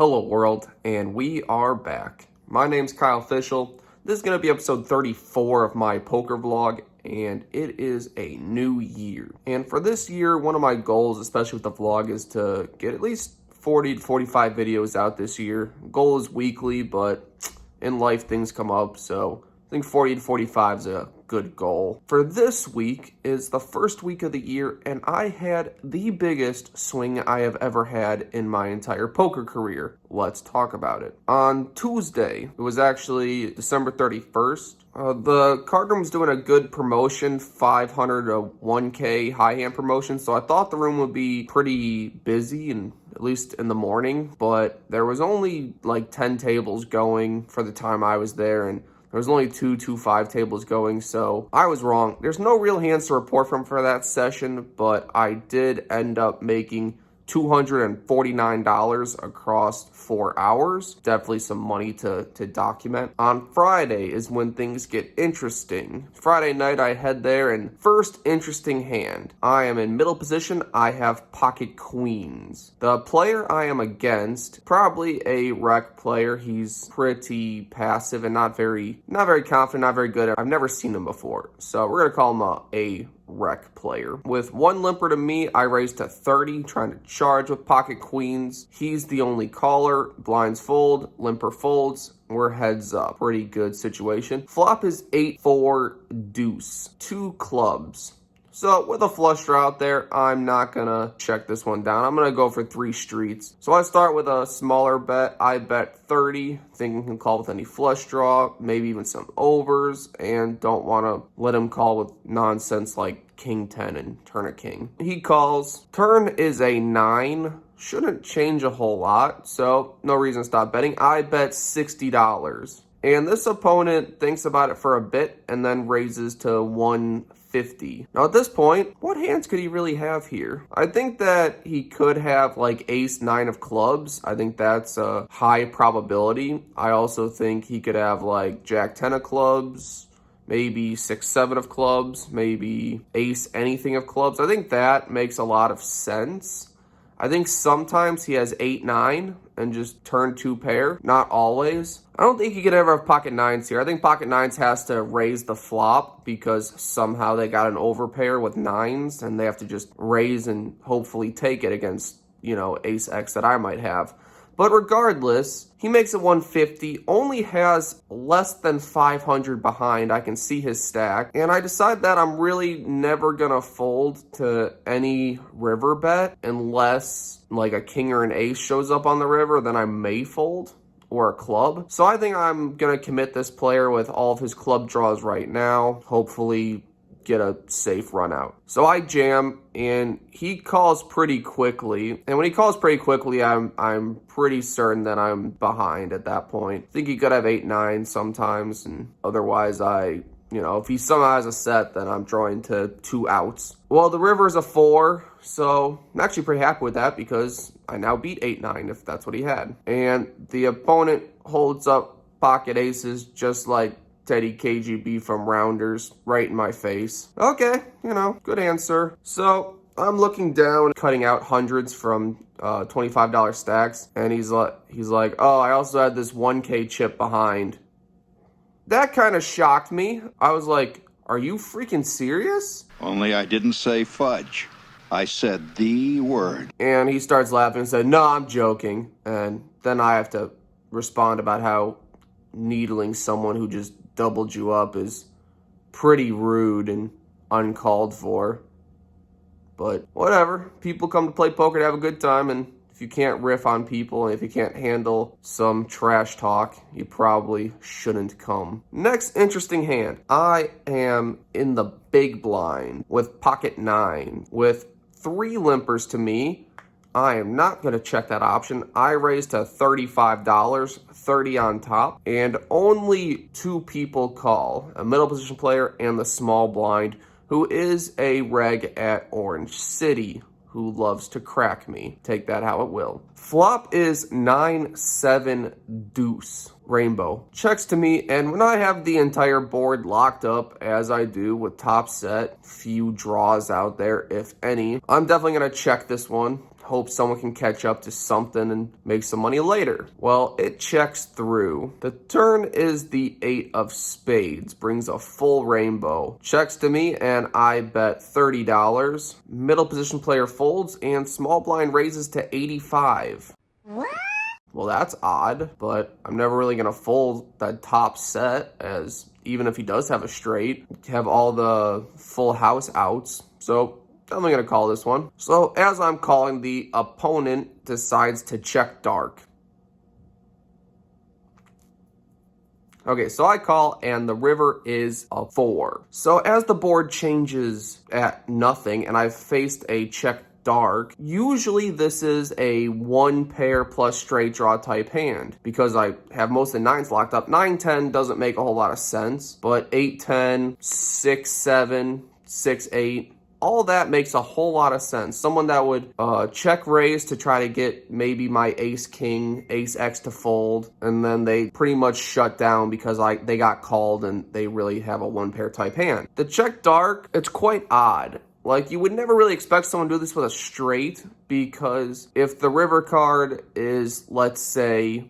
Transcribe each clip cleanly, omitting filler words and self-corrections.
Hello world, and we are back. My name's Kyle Fischl. This is going to be episode 34 of my poker vlog, and it is a new year. And for this year, one of my goals, especially with the vlog, is to get at least 40 to 45 videos out this year. Goal is weekly, but in life things come up, so I think 40 to 45 is a good goal. For this week is the first week of the year, and I had the biggest swing I have ever had in my entire poker career. Let's talk about it. On Tuesday, it was actually December 31st, the card room was doing a good promotion, 500 to 1K high hand promotion, so I thought the room would be pretty busy, and at least in the morning, but there was only like 10 tables going for the time I was there, and there was only two 5 tables going, so I was wrong. There's no real hands to report from for that session, but I did end up making $249 across 4 hours. Definitely some money to document. On Friday is when things get interesting. Friday night I head there, and first interesting hand. I am in middle position. I have pocket queens. The player I am against, probably a rec player. He's pretty passive and not very confident, not very good. I've never seen him before, so we're gonna call him a rec player. With one limper to me, I raised to 30, trying to charge with pocket queens. He's the only caller. Blinds fold, limper folds. We're heads up. Pretty good situation. Flop is 8-4 deuce. 2 clubs. So with a flush draw out there, I'm not gonna check this one down. I'm gonna go for 3 streets. So I start with a smaller bet. I bet 30, thinking he can call with any flush draw, maybe even some overs, and don't want to let him call with nonsense like king 10 and turn a king. He calls. Turn is a 9. Shouldn't change a whole lot, so no reason to stop betting. I bet $60. And this opponent thinks about it for a bit and then raises to 150. Now at this point, what hands could he really have here? I think that he could have like ace 9 of clubs. I think that's a high probability. I also think he could have like jack 10 of clubs, maybe 6-7 of clubs, maybe ace anything of clubs. I think that makes a lot of sense. I think sometimes he has 8-9 and just turn 2 pair. Not always. I don't think he could ever have pocket 9s here. I think pocket 9s has to raise the flop because somehow they got an overpair with 9s and they have to just raise and hopefully take it against, ace X that I might have. But regardless, he makes it 150, only has less than 500 behind. I can see his stack. And I decide that I'm really never going to fold to any river bet unless like a king or an ace shows up on the river, then I may fold, or a club. So I think I'm going to commit this player with all of his club draws right now. Hopefully get a safe run out. So I jam, and he calls pretty quickly. And when he calls pretty quickly, I'm pretty certain that I'm behind at that point. I think he could have 8-9 sometimes, and otherwise if he somehow has a set, then I'm drawing to 2 outs. Well, the river is a 4, so I'm actually pretty happy with that because I now beat 8-9 if that's what he had. And the opponent holds up pocket aces just like Teddy KGB from Rounders right in my face. Okay, good answer. So I'm looking down, cutting out hundreds from $25 stacks, and he's like, oh, I also had this 1K chip behind. That kind of shocked me. I was like, are you freaking serious? Only I didn't say fudge. I said the word. And he starts laughing and said, no, I'm joking. And then I have to respond about how needling someone who just doubled you up is pretty rude and uncalled for. But whatever. People come to play poker to have a good time, and if you can't riff on people and if you can't handle some trash talk, you probably shouldn't come. Next interesting hand. I am in the big blind with pocket 9 with 3 limpers to me. I am not going to check that option. I raised to $35, 30 on top, and only 2 people call, a middle position player and the small blind, who is a reg at Orange City, who loves to crack me. Take that how it will. Flop is 9-7 deuce. Rainbow checks to me, and when I have the entire board locked up, as I do with top set, few draws out there, if any, I'm definitely going to check this one. hope someone can catch up to something and make some money later. Well, it checks through. The turn is the 8 of spades, brings a full rainbow. Checks to me and I bet $30. Middle position player folds and small blind raises to 85. What? Well, that's odd, but I'm never really going to fold that top set, as even if he does have a straight, have all the full house outs. So I'm going to call this one. So as I'm calling, the opponent decides to check dark. Okay, so I call and the river is a 4. So as the board changes at nothing and I've faced a check dark, usually this is a 1 pair plus straight draw type hand because I have most of the 9s locked up. 9-10 doesn't make a whole lot of sense, but 8-10, 6-7, 6-8, all that makes a whole lot of sense. Someone that would check raise to try to get maybe my ace king, ace x to fold, and then they pretty much shut down because they got called and they really have a 1 pair type hand. The check dark, it's quite odd. Like, you would never really expect someone to do this with a straight, because if the river card is, let's say,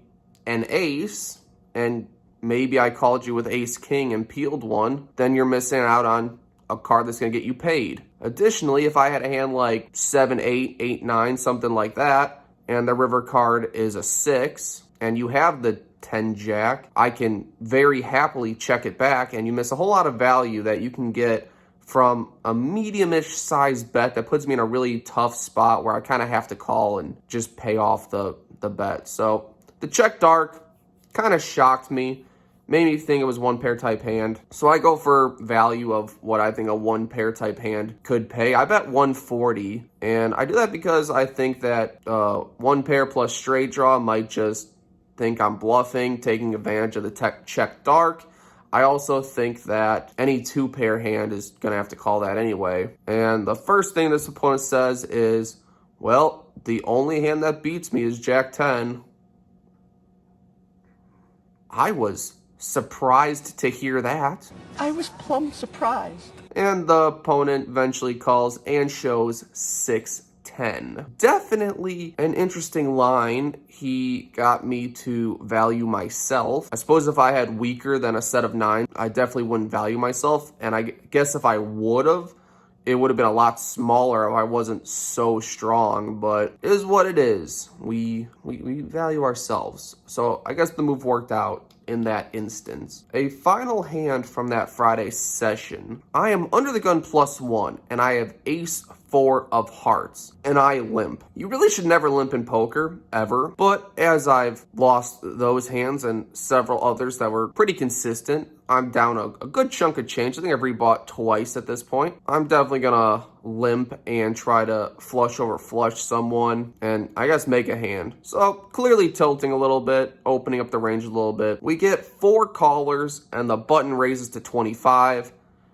an ace, and maybe I called you with ace king and peeled one, then you're missing out on a card that's going to get you paid. Additionally, if I had a hand like 7-8, 8-9, something like that, and the river card is a 6, and you have the 10 jack, I can very happily check it back, and you miss a whole lot of value that you can get from a medium-ish size bet that puts me in a really tough spot where I kind of have to call and just pay off the bet. So the check dark kind of shocked me, made me think it was 1 pair type hand. So I go for value of what I think a 1 pair type hand could pay. I bet 140, and I do that because I think that 1 pair plus straight draw might just think I'm bluffing, taking advantage of the check dark. I also think that any 2 pair hand is going to have to call that anyway. And the first thing this opponent says is, well, the only hand that beats me is Jack 10. I was surprised to hear that. I was plumb surprised. And the opponent eventually calls and shows 6-10. Definitely an interesting line. He got me to value myself. I suppose if I had weaker than a set of 9, I definitely wouldn't value myself. And I guess if I would have, it would have been a lot smaller if I wasn't so strong, but it is what it is. We value ourselves. So I guess the move worked out in that instance. A final hand from that Friday session. I am under the gun +1, and I have ace 4 of hearts, and I limp. You really should never limp in poker, ever. But as I've lost those hands and several others that were pretty consistent, I'm down a good chunk of change. I think I've rebought twice at this point. I'm definitely gonna limp and try to flush over flush someone and I guess make a hand. So clearly tilting a little bit, opening up the range a little bit. We get 4 callers and the button raises to 25.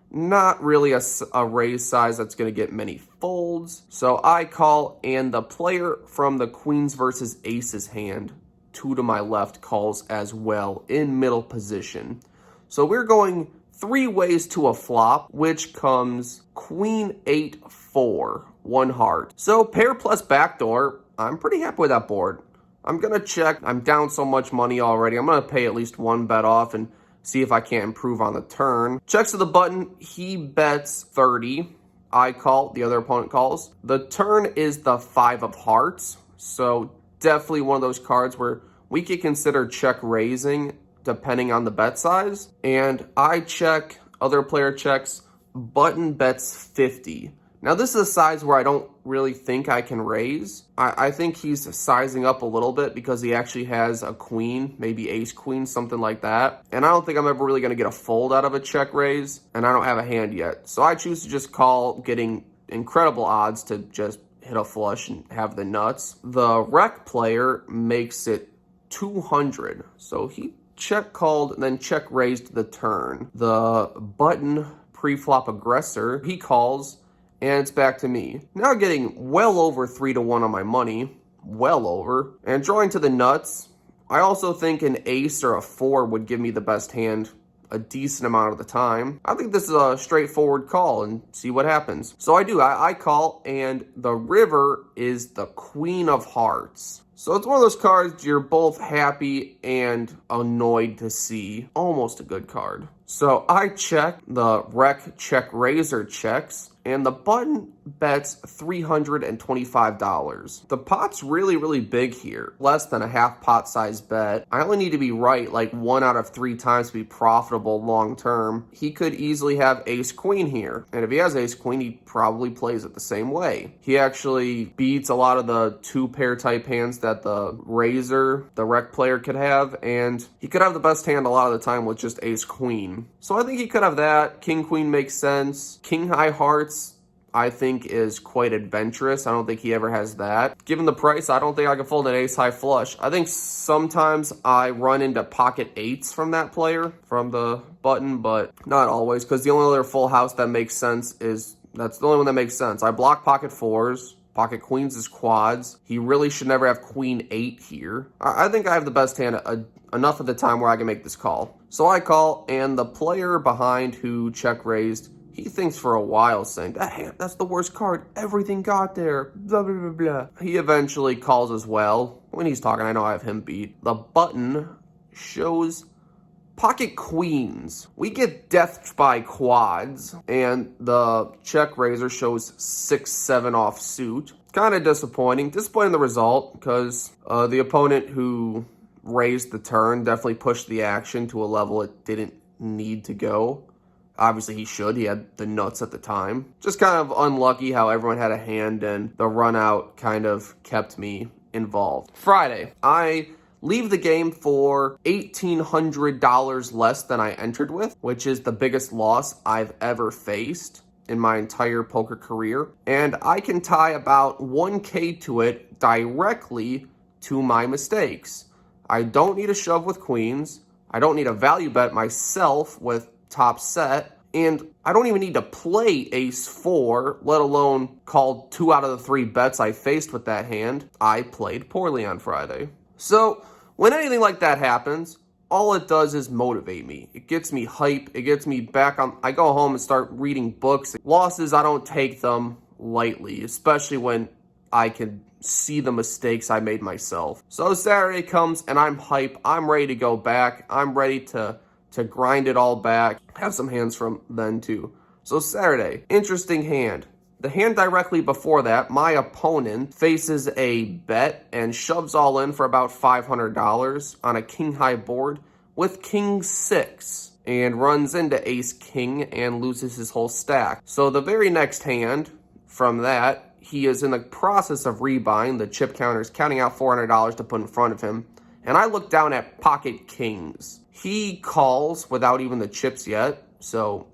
Not really a raise size that's going to get many folds. So I call, and the player from the queens versus aces hand, 2 to my left, calls as well in middle position. So we're going 3 ways to a flop, which comes queen 8-4, 1 heart. So pair plus backdoor, I'm pretty happy with that board. I'm going to check. I'm down so much money already. I'm going to pay at least 1 bet off and see if I can't improve on the turn. Checks to the button. He bets 30. I call. The other opponent calls. The turn is the 5 of hearts. So definitely one of those cards where we could consider check raising depending on the bet size. And I check. Other player checks. Button bets 50. Now this is a size where I don't really think I can raise. I think he's sizing up a little bit because he actually has a queen, maybe ace queen, something like that. And I don't think I'm ever really going to get a fold out of a check raise, and I don't have a hand yet. So I choose to just call, getting incredible odds to just hit a flush and have the nuts. The rec player makes it 200. So he check called and then check raised the turn. The button pre-flop aggressor, he calls, and it's back to me. Now getting well over 3 to 1 on my money. Well over. And drawing to the nuts. I also think an ace or a 4 would give me the best hand a decent amount of the time. I think this is a straightforward call and see what happens. So I do. I call, and the river is the Queen of Hearts. So it's one of those cards you're both happy and annoyed to see. Almost a good card. So I check, the rec check razor checks, and the button bets $325. The pot's really big here. Less than a half pot size bet. I only need to be right like 1 out of 3 times to be profitable long term. He could easily have ace queen here. And if he has ace queen, he probably plays it the same way. He actually beats a lot of the 2-pair type hands that the razor, the rec player, could have. And he could have the best hand a lot of the time with just ace queen. So I think he could have that. King queen makes sense. King high hearts, I think, is quite adventurous. I don't think he ever has that. Given the price, I don't think I can fold an ace high flush. I think sometimes I run into pocket 8s from that player, from the button, but not always, because the only other full house that makes sense that's the only one that makes sense. I block pocket 4s. Pocket queens is quads. He really should never have queen 8 here. I think I have the best hand enough of the time where I can make this call. So I call, and the player behind who check raised, he thinks for a while, saying, that's the worst card. Everything got there. Blah, blah, blah, blah. He eventually calls as well. When he's talking, I know I have him beat. The button shows pocket queens. We get death by quads, and the check raiser shows 6-7 off suit. Kind of disappointing. Disappointing the result, because the opponent who raised the turn definitely pushed the action to a level it didn't need to go. Obviously, he should. He had the nuts at the time. Just kind of unlucky how everyone had a hand, and the run out kind of kept me involved. Friday, I leave the game for $1,800 less than I entered with, which is the biggest loss I've ever faced in my entire poker career. And I can tie about $1K to it directly to my mistakes. I don't need a shove with queens. I don't need a value bet myself with top set, and I don't even need to play ace 4, let alone call 2 out of the 3 bets I faced with that hand. I played poorly on Friday. So when anything like that happens, all it does is motivate me. It gets me hype. It gets me back on. I go home and start reading books. Losses, I don't take them lightly, especially when I can see the mistakes I made myself. So Saturday comes and I'm hype. I'm ready to go back. I'm ready to grind it all back. Have some hands from then too. So Saturday, interesting hand. The hand directly before that, my opponent faces a bet and shoves all in for about $500 on a king high board with king 6 and runs into ace king and loses his whole stack. So the very next hand from that, he is in the process of rebuying. The chip counter is counting out $400 to put in front of him. And I look down at pocket kings. He calls without even the chips yet. So,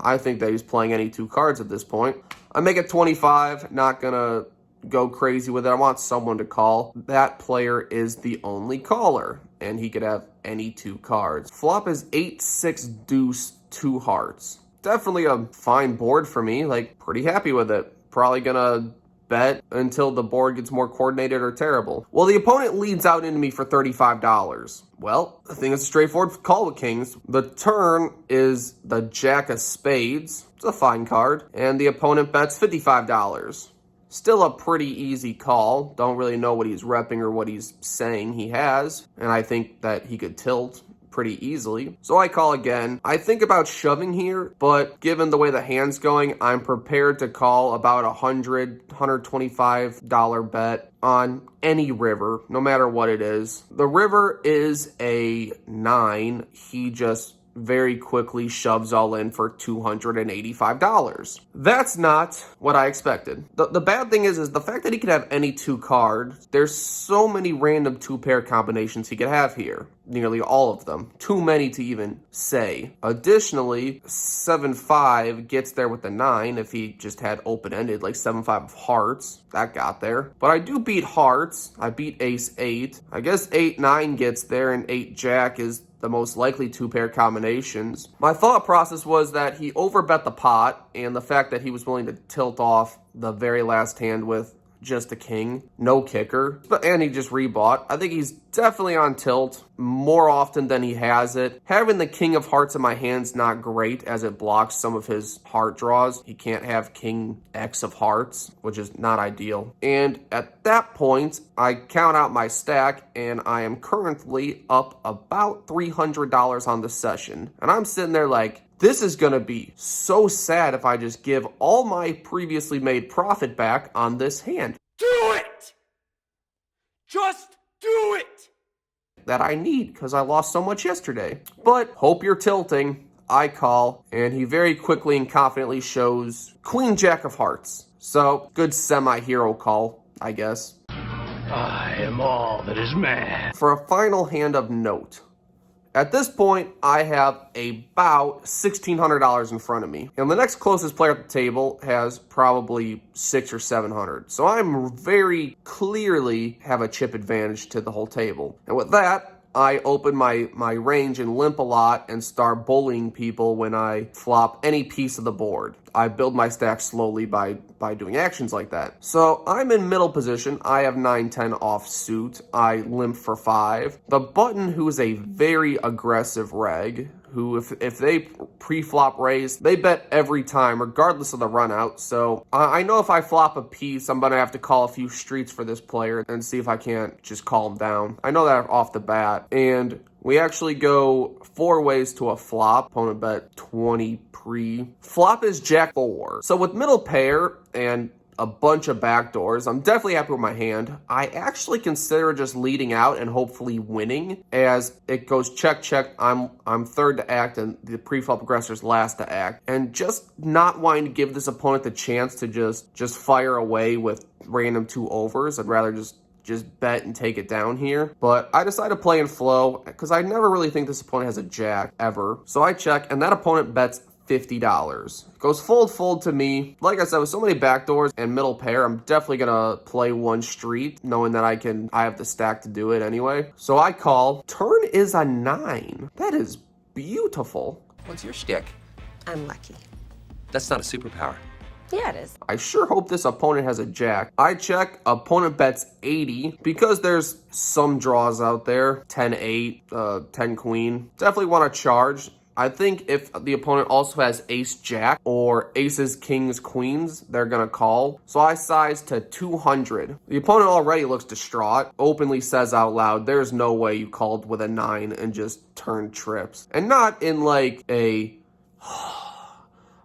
I think that he's playing any 2 cards at this point. I make it 25, not gonna go crazy with it. I want someone to call. That player is the only caller, and he could have any 2 cards. Flop is 8-6 deuce 2 hearts. Definitely a fine board for me, pretty happy with it. Probably gonna bet until the board gets more coordinated or terrible. Well, the opponent leads out into me for $35. Well, I think it's a straightforward call with kings. The turn is the jack of spades. It's a fine card. And the opponent bets $55. Still a pretty easy call. Don't really know what he's repping or what he's saying he has. And I think that he could tilt pretty easily. So I call again. I think about shoving here, but given the way the hand's going, I'm prepared to call about $125 bet on any river, no matter what it is. The river is a 9. He just very quickly shoves all in for $285. That's not what I expected. The bad thing is the fact that he could have any 2 cards. There's so many random 2-pair combinations he could have here. Nearly all of them. Too many to even say. Additionally, 7-5 gets there with the 9 if he just had open-ended, like 7-5 of hearts. That got there. But I do beat hearts. I beat ace 8. I guess 8-9 gets there, and 8-jack is the most likely 2-pair combinations. My thought process was that he overbet the pot, and the fact that he was willing to tilt off the very last hand with just a king, no kicker, and he just rebought. I think he's definitely on tilt more often than he has it. Having the king of hearts in my hand's not great as it blocks some of his heart draws. He can't have king X of hearts, which is not ideal. And at that point, I count out my stack and I am currently up about $300 on the session. And I'm sitting there like, this is going to be so sad if I just give all my previously made profit back on this hand. Do it! Just do it! That I need because I lost so much yesterday. But hope you're tilting. I call, and he very quickly and confidently shows Queen Jack of Hearts. So, good semi-hero call, I guess. I am all that is man. For a final hand of note. At this point, I have about $1,600 in front of me. And the next closest player at the table has probably $600 or $700. So I'm very clearly have a chip advantage to the whole table. And with that, I open my range and limp a lot and start bullying people when I flop any piece of the board. I build my stack slowly by doing actions like that. So I'm in middle position. I have 9-10 off suit. I limp for 5. The button, who is a very aggressive reg, who if they pre-flop raise, they bet every time, regardless of the run out. So I know if I flop a piece, I'm going to have to call a few streets for this player and see if I can't just call him down. I know that off the bat. And we actually go 4 ways to a flop. Opponent bet 20 pre. Flop is Jack 4. So with middle pair and a bunch of backdoors, I'm definitely happy with my hand. I actually consider just leading out and hopefully winning, as it goes check, check. I'm third to act and the pre-flop aggressor's last to act. And just not wanting to give this opponent the chance to just fire away with random 2 overs. I'd rather just bet and take it down here. But I decided to play in flow because I never really think this opponent has a jack ever. So I check, and that opponent bets $50. Goes fold to me. Like I said, with so many backdoors and middle pair, I'm definitely gonna play 1 street, knowing that I have the stack to do it anyway. So I call. Turn is a 9. That is beautiful. What's your shtick? I'm lucky. That's not a superpower. Yeah, it is. I sure hope this opponent has a jack. I check, opponent bets 80, because there's some draws out there. 10-8, 10 queen. Definitely want to charge. I think if the opponent also has ace jack or aces, kings, queens, they're going to call. So I size to 200. The opponent already looks distraught, openly says out loud, there's no way you called with a 9 and just turned trips. And not in like a,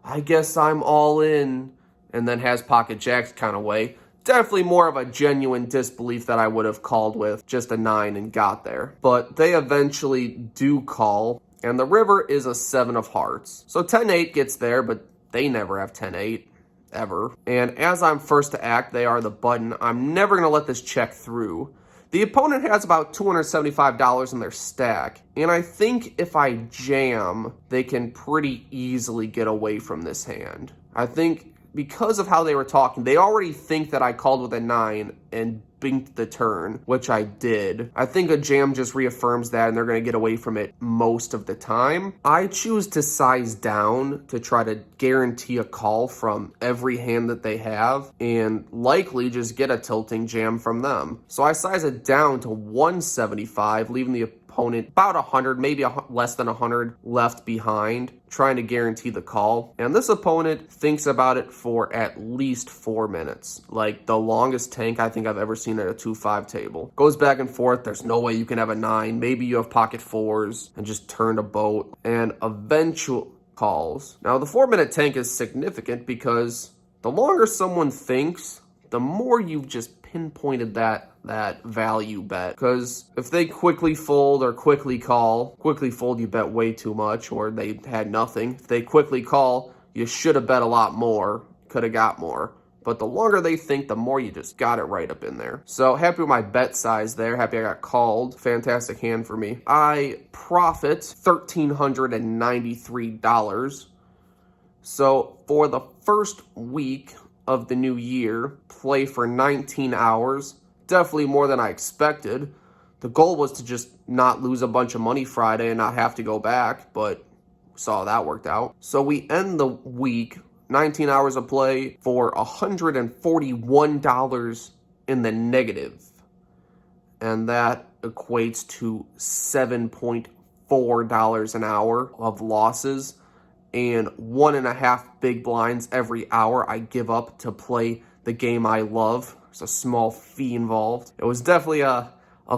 I guess I'm all in, and then has pocket jacks kind of way. Definitely more of a genuine disbelief that I would have called with just a 9 and got there. But they eventually do call. And the river is a 7 of hearts. So 10-8 gets there, but they never have 10-8, ever. And as I'm first to act, they are the button. I'm never going to let this check through. The opponent has about $275 in their stack. And I think if I jam, they can pretty easily get away from this hand. I think because of how they were talking, they already think that I called with a 9 and binked the turn, which I did. I think a jam just reaffirms that and they're going to get away from it most of the time. I choose to size down to try to guarantee a call from every hand that they have and likely just get a tilting jam from them. So I size it down to 175, leaving the opponent about 100, maybe less than 100 left behind, trying to guarantee the call. And this opponent thinks about it for at least 4 minutes. Like the longest tank I think I've ever seen at a 2-5 table. Goes back and forth. There's no way you can have a 9. Maybe you have pocket 4s and just turn a boat. And eventual calls. Now the 4-minute tank is significant because the longer someone thinks, the more you've just pinpointed that value bet. Because if they quickly fold or quickly call, quickly fold you bet way too much or they had nothing. If they quickly call, you should have bet a lot more, could have got more. But the longer they think, the more you just got it right up in there. So happy with my bet size there. Happy I got called. Fantastic hand for me. I profit $1,393. So for the first week of the new year, play for 19 hours. Definitely more than I expected. The goal was to just not lose a bunch of money Friday and not have to go back, but saw that worked out. So we end the week, 19 hours of play for $141 in the negative. And that equates to $7.4 an hour of losses and 1.5 big blinds every hour I give up to play the game I love. There's a small fee involved. It was definitely a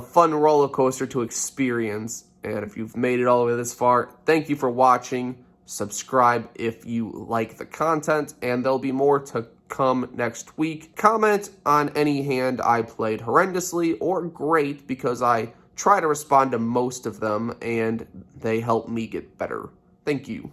fun roller coaster to experience. And if you've made it all the way this far, thank you for watching. Subscribe if you like the content, and there'll be more to come next week. Comment on any hand I played horrendously or great, because I try to respond to most of them and they help me get better. Thank you.